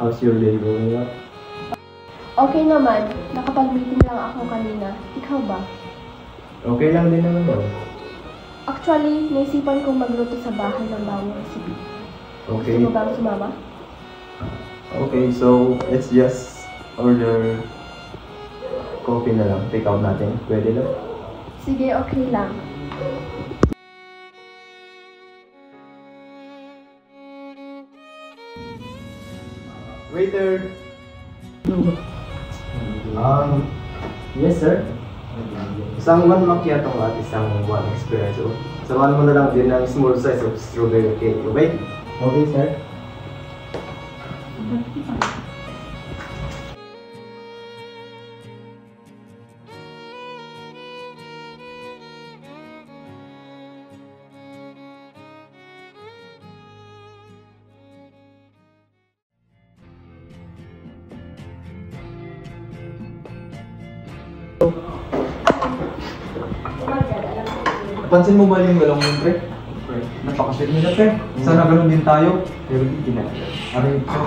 How's your day going up? Okay naman. Nakapag-meeting lang ako kanina. Ikaw ba? Okay lang din naman daw. Actually, naisipan kong magluto sa bahay ng bawang recipe. Okay. Gusto mo bang sumama? Okay, so let's just order coffee na lang. Take out natin. Pwede lang? Sige, okay lang. Waiter! Yes sir? Isang one macchiato at isang one espresso. Samahan mo na lang din ng small size of strawberry cake, okay? Okay sir. Pansin mo ba yung galong yun, pre? Napakasweet nila, pre. Sana ganun din tayo. Pero di na. Aray, pre.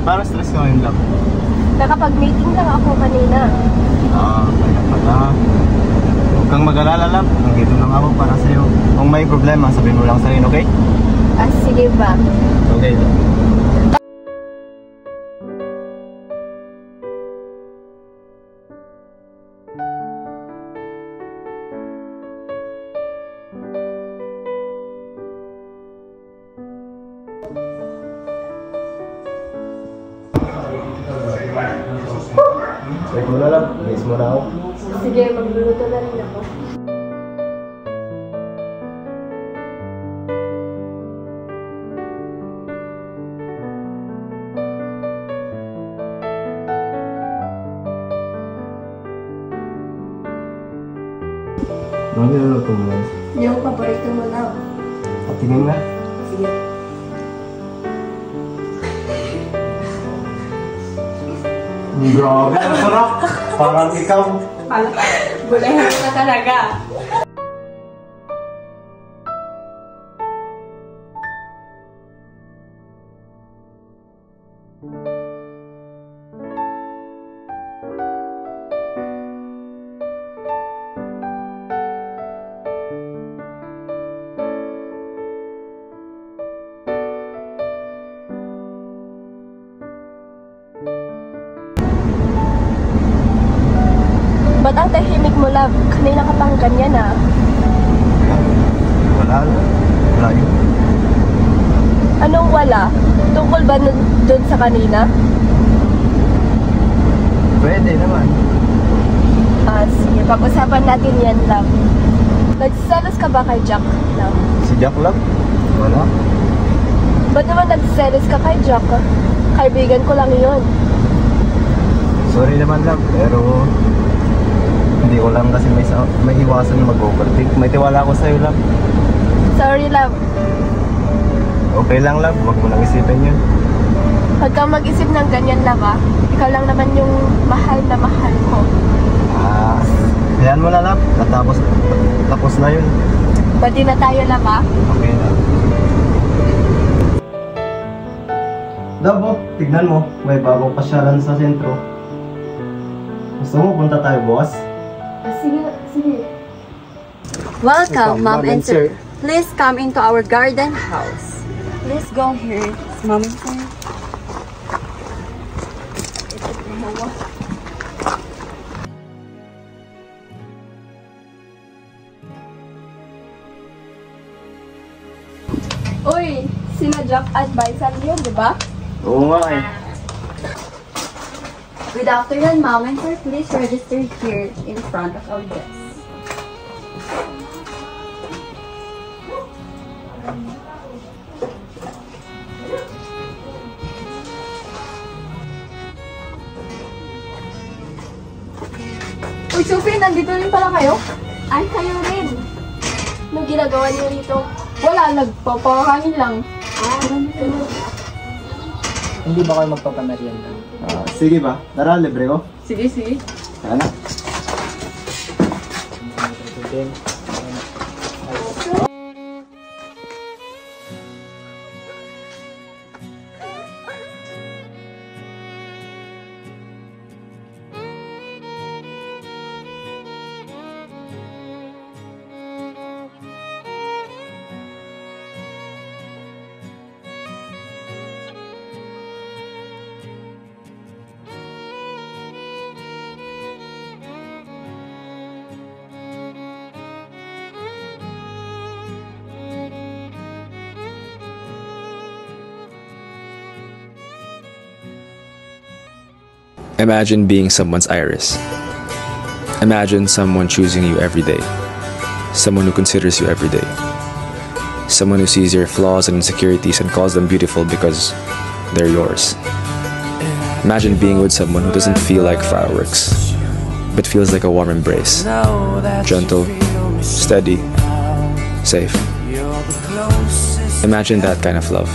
Parang stress ka ngayon lang. Nakapag-meeting lang ako kanina. Kaya pala. Huwag kang mag-alala lang. Nandito lang ako para sa'yo. Kung may problema, sabihin mo lang sa akin, okay? Sige ba? Okay. Wait mo na lang. Miss mo na ako. Sige, magluluto na rin ako. Ano niluluto mo yan? Yung paborito mo na. Patingin na. Sige. Grabe, ang sarap! Parang ikaw. Bulahan ka talaga. Ba't ang tahimik mo, love? Kanina ka pang ganyan, ah. Wala lang. Wala yun. Anong wala? Tungkol ba dun sa kanina? Pwede naman. Sige. Pag-usapan natin yan, love. Nagsiselos ka ba kay Jack, love? Si Jack lang? Wala. Ba't naman nagsiselos ka kay Jack? Kaibigan ko lang yun. Sorry naman lang, pero hindi ko lang kasi may iwasan na mag-overthink. May tiwala ako sa'yo lang. Sorry, love. Okay lang lang, huwag mo nang isipin yun. Huwag kang mag-isip ng ganyan, love, ah. Ikaw lang naman yung mahal na mahal ko. Hayaan mo na lang. Tapos na yun. Pwede na tayo, love, ah. Okay na. Dabo, tignan mo. May bagong pasyalan sa sentro. Gusto mo punta tayo, boss? Sige. Welcome, Mom and Sir. Please come into our garden house. Please go here, Mom and Sir. Uy, sina Jack at Bison yun, di ba? Oo nga eh. Good afternoon, Mom and Sir. Please register here in front of our desk. Uy, Sophie, nandito rin pala kayo? Ay, kayo rin. Anong ginagawa niyo rito? Wala, nagpapahangin lang. Hindi ba kayo magpapamerienda? Sige ba? Tara, libre ko. Sige, sige. Tara na. Imagine being someone's iris. Imagine someone choosing you every day. Someone who considers you every day. Someone who sees your flaws and insecurities and calls them beautiful because they're yours. Imagine being with someone who doesn't feel like fireworks, but feels like a warm embrace. Gentle, steady, safe. Imagine that kind of love.